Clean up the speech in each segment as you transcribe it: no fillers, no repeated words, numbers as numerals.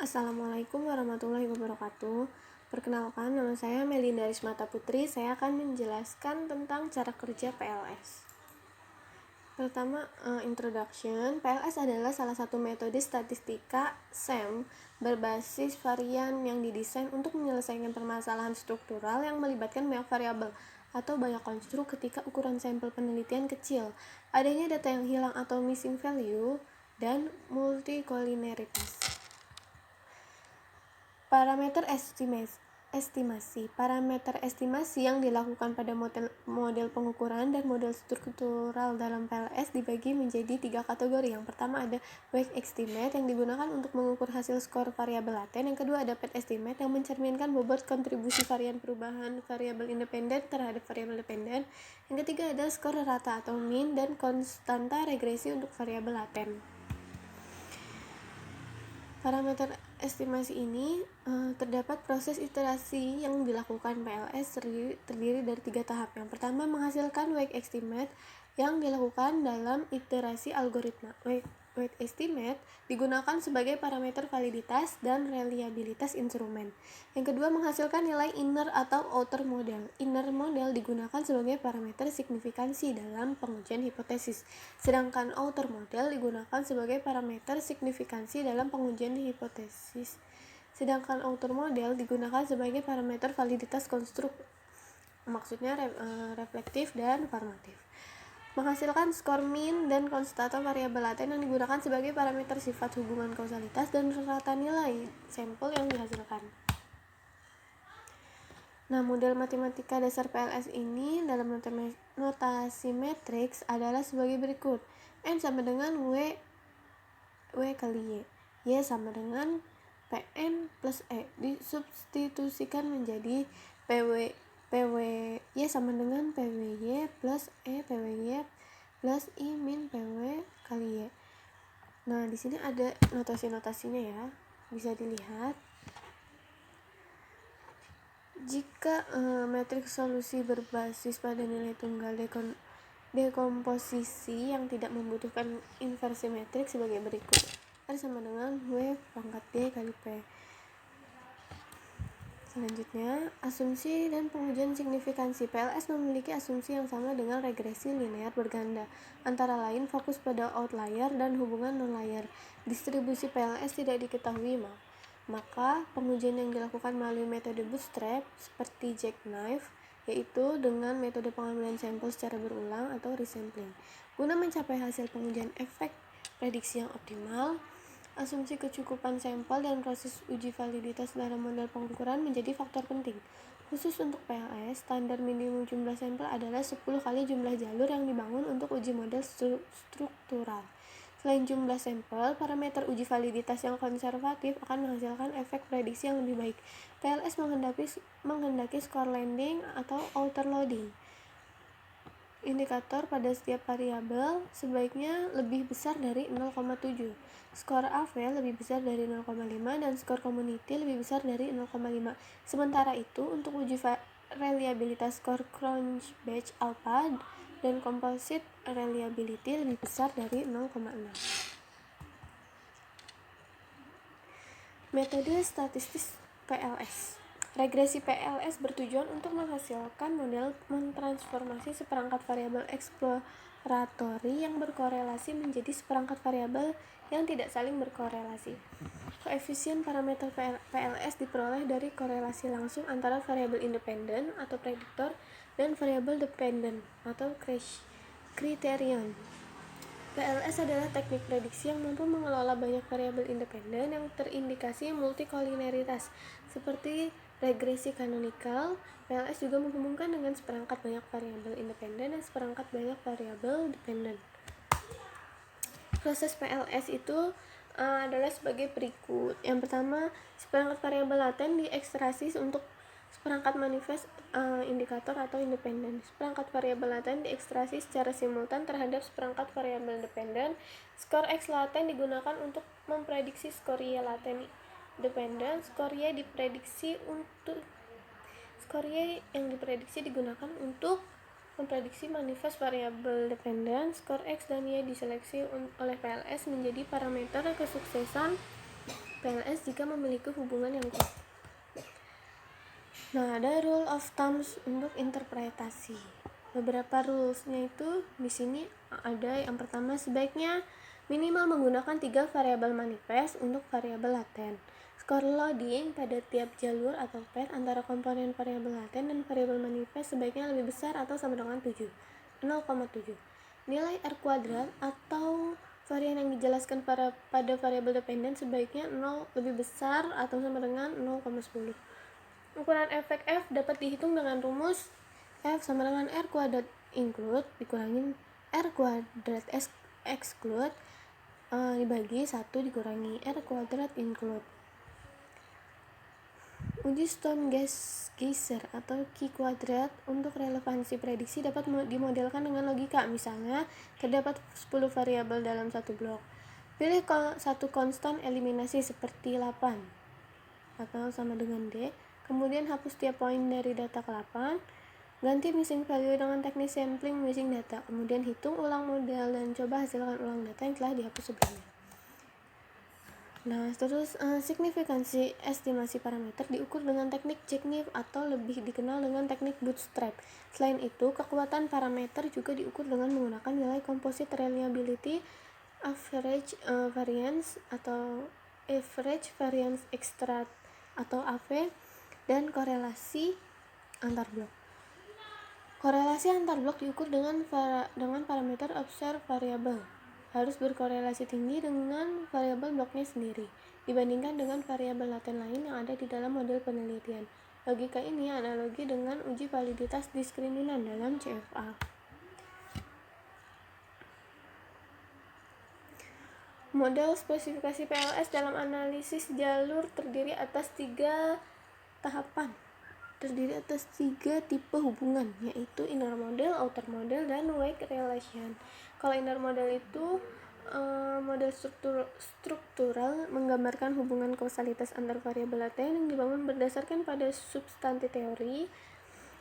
Assalamualaikum warahmatullahi wabarakatuh. Perkenalkan, nama saya Melinda Rismata Putri. Saya akan menjelaskan tentang cara kerja PLS. Pertama, introduction. PLS adalah salah satu metode statistika SEM berbasis varian yang didesain untuk menyelesaikan permasalahan struktural yang melibatkan banyak variabel atau banyak konstruk ketika ukuran sampel penelitian kecil, adanya data yang hilang atau missing value, dan multicollinearitas. Parameter estimasi. Parameter estimasi yang dilakukan pada model pengukuran dan model struktural dalam PLS dibagi menjadi 3 kategori. Yang pertama ada weight estimate yang digunakan untuk mengukur hasil skor variabel laten. Yang kedua ada path estimate yang mencerminkan bobot kontribusi varian perubahan variabel independen terhadap variabel dependen. Yang ketiga ada skor rata atau mean dan konstanta regresi untuk variabel laten. Parameter estimasi ini terdapat proses iterasi yang dilakukan PLS terdiri dari 3 tahap. Yang pertama menghasilkan weight estimate yang dilakukan dalam iterasi algoritma. Weight estimate digunakan sebagai parameter validitas dan reliabilitas instrumen. Yang kedua menghasilkan nilai inner atau outer model. Inner model digunakan sebagai parameter signifikansi dalam pengujian hipotesis, sedangkan outer model digunakan sebagai parameter signifikansi dalam pengujian hipotesis. Sedangkan outer model digunakan sebagai parameter validitas konstruk, maksudnya reflektif dan formatif. Menghasilkan skor mean dan konstanta variabel laten yang digunakan sebagai parameter sifat hubungan kausalitas dan rata nilai sampel yang dihasilkan. Nah, model matematika dasar PLS ini dalam notasi matriks adalah sebagai berikut. M sama dengan W kali Y sama dengan PN plus E. Disubstitusikan menjadi Y sama dengan PWY plus E PWY plus I min PW kali Y. Nah, di sini ada notasi-notasinya ya, bisa dilihat. Jika matriks solusi berbasis pada nilai tunggal dekomposisi yang tidak membutuhkan inversi matriks sebagai berikut. R sama dengan W pangkat D kali P. Selanjutnya, asumsi dan pengujian signifikansi. PLS memiliki asumsi yang sama dengan regresi linear berganda, antara lain fokus pada outlier dan hubungan non-linear. Distribusi PLS tidak diketahui, maka pengujian yang dilakukan melalui metode bootstrap seperti jackknife, yaitu dengan metode pengambilan sampel secara berulang atau resampling. Guna mencapai hasil pengujian efek prediksi yang optimal, asumsi kecukupan sampel dan proses uji validitas dalam model pengukuran menjadi faktor penting. Khusus untuk PLS, standar minimum jumlah sampel adalah 10 kali jumlah jalur yang dibangun untuk uji model struktural. Selain jumlah sampel, parameter uji validitas yang konservatif akan menghasilkan efek prediksi yang lebih baik. PLS menghendaki skor landing atau outer loading. Indikator pada setiap variabel sebaiknya lebih besar dari 0,7. Skor AV lebih besar dari 0,5 dan skor community lebih besar dari 0,5. Sementara itu, untuk uji reliabilitas skor Cronbach alpha dan composite reliability lebih besar dari 0,6. Metode statistis PLS. Regresi PLS bertujuan untuk menghasilkan model mentransformasi seperangkat variabel eksploratori yang berkorelasi menjadi seperangkat variabel yang tidak saling berkorelasi. Koefisien parameter PLS diperoleh dari korelasi langsung antara variabel independen atau prediktor dan variabel dependen atau kriterion. PLS adalah teknik prediksi yang mampu mengelola banyak variabel independen yang terindikasi multicollinearitas. Seperti regresi kanonikal, PLS juga menghubungkan dengan seperangkat banyak variabel independen dan seperangkat banyak variabel dependen. Proses PLS itu adalah sebagai berikut. Yang pertama, seperangkat variabel laten diekstraksi untuk seperangkat manifest indikator atau independen. Seperangkat variabel laten diekstraksi secara simultan terhadap seperangkat variabel dependen. Skor X laten digunakan untuk memprediksi skor Y laten dependen. Skor Y yang diprediksi digunakan untuk memprediksi manifest variabel dependen. Skor X dan Y diseleksi oleh PLS menjadi parameter kesuksesan PLS jika memiliki hubungan yang kuat. Nah, ada rule of thumbs untuk interpretasi. Beberapa rulesnya itu di sini ada. Yang pertama, sebaiknya minimal menggunakan 3 variabel manifest untuk variabel laten. Skor loading pada tiap jalur atau path antara komponen variabel laten dan variabel manifest sebaiknya lebih besar atau sama dengan 0,7. Nilai R kuadrat atau varian yang dijelaskan pada variabel dependen sebaiknya 0 lebih besar atau sama dengan 0,10. Ukuran efek F dapat dihitung dengan rumus F sama dengan R kuadrat include dikurangin R kuadrat exclude dibagi 1 dikurangi R kuadrat include. Uji Stone-Geiser atau Q-kuadrat untuk relevansi prediksi dapat dimodelkan dengan logika. Misalnya, terdapat 10 variabel dalam satu blok. Pilih satu konstan eliminasi seperti 8 atau sama dengan D. Kemudian hapus tiap poin dari data ke 8. Ganti missing value dengan teknik sampling missing data. Kemudian hitung ulang model dan coba hasilkan ulang data yang telah dihapus sebelumnya. Nah, terus signifikansi estimasi parameter diukur dengan teknik Jeknif atau lebih dikenal dengan teknik bootstrap. Selain itu, kekuatan parameter juga diukur dengan menggunakan nilai composite reliability, average variance atau average variance extract atau AV, dan korelasi antar blok. Korelasi antar blok diukur dengan parameter observed variable. Harus berkorelasi tinggi dengan variabel bloknya sendiri dibandingkan dengan variabel laten lain yang ada di dalam model penelitian. Logika ini analogi dengan uji validitas diskriminan dalam CFA. Model spesifikasi PLS dalam analisis jalur terdiri atas 3 tipe hubungan, yaitu inner model, outer model, dan weak relation. Kalau inner model itu model struktural menggambarkan hubungan kausalitas antar variabel laten yang dibangun berdasarkan pada substansi teori.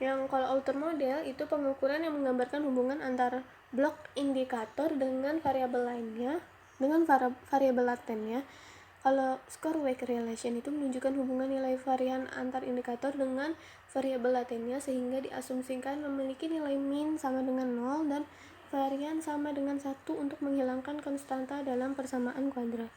Yang kalau outer model itu pengukuran yang menggambarkan hubungan antar blok indikator dengan variabel lainnya, dengan variabel latennya. Kalau score weak relation itu menunjukkan hubungan nilai varian antar indikator dengan variabel latennya sehingga diasumsikan memiliki nilai min sama dengan 0 dan varian sama dengan 1 untuk menghilangkan konstanta dalam persamaan kuadrat.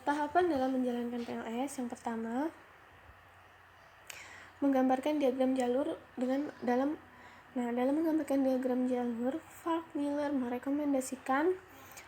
Tahapan dalam menjalankan PLS yang pertama, menggambarkan diagram jalur dalam menggambarkan diagram jalur, Falk-Miller merekomendasikan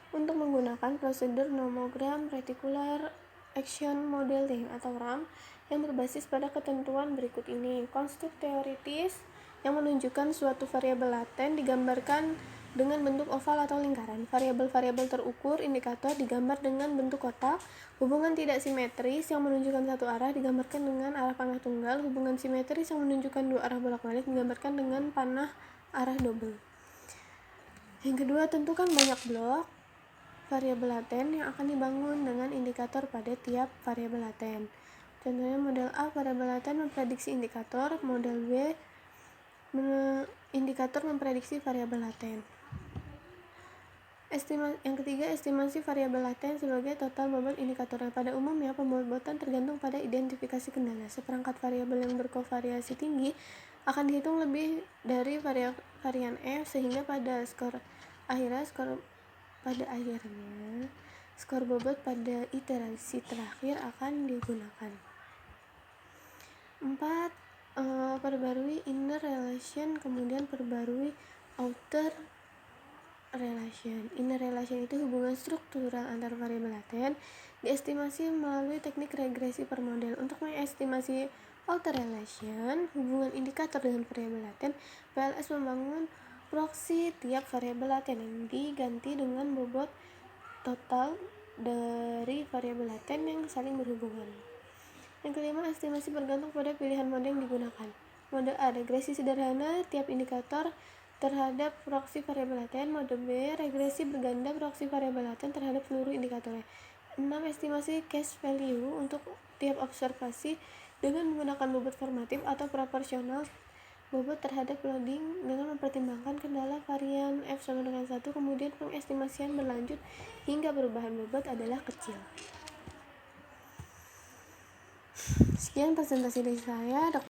untuk menggunakan prosedur nomogram reticular action modeling atau RAM yang berbasis pada ketentuan berikut ini. Konstruk teoritis yang menunjukkan suatu variabel laten digambarkan dengan bentuk oval atau lingkaran. Variabel-variabel terukur indikator digambar dengan bentuk kotak. Hubungan tidak simetris yang menunjukkan satu arah digambarkan dengan arah panah tunggal. Hubungan simetris yang menunjukkan dua arah bolak-balik digambarkan dengan panah arah double. Yang kedua, tentukan banyak blok variabel laten yang akan dibangun dengan indikator pada tiap variabel laten. Contohnya model A, variabel laten memprediksi indikator, model B, indikator memprediksi variabel laten. Yang ketiga, estimasi variabel laten sebagai total bobot indikatornya. Pada umumnya, pembobotan tergantung pada identifikasi kendala. Seperangkat variabel yang berkovariasi tinggi akan dihitung lebih dari varian F sehingga pada akhirnya skor bobot pada iterasi terakhir akan digunakan. 4. Perbarui inner relation, kemudian perbarui outer relation. Inner relation itu hubungan struktural antar variabel laten diestimasi melalui teknik regresi per model. Untuk mengestimasi outer relation, hubungan indikator dengan variabel laten, PLS membangun proksi tiap variabel laten yang diganti dengan bobot total dari variabel laten yang saling berhubungan. Yang kelima, estimasi bergantung pada pilihan mode yang digunakan. Mode A, regresi sederhana tiap indikator terhadap proksi variabel laten. Mode B, regresi berganda proksi variabel laten terhadap seluruh indikatornya. 6. Estimasi cache value untuk tiap observasi dengan menggunakan bobot formatif atau proporsional bobot terhadap loading dengan mempertimbangkan kendala varian F sama dengan 1, kemudian pengestimasian berlanjut hingga perubahan bobot adalah kecil. Sekian presentasi dari saya, Dr.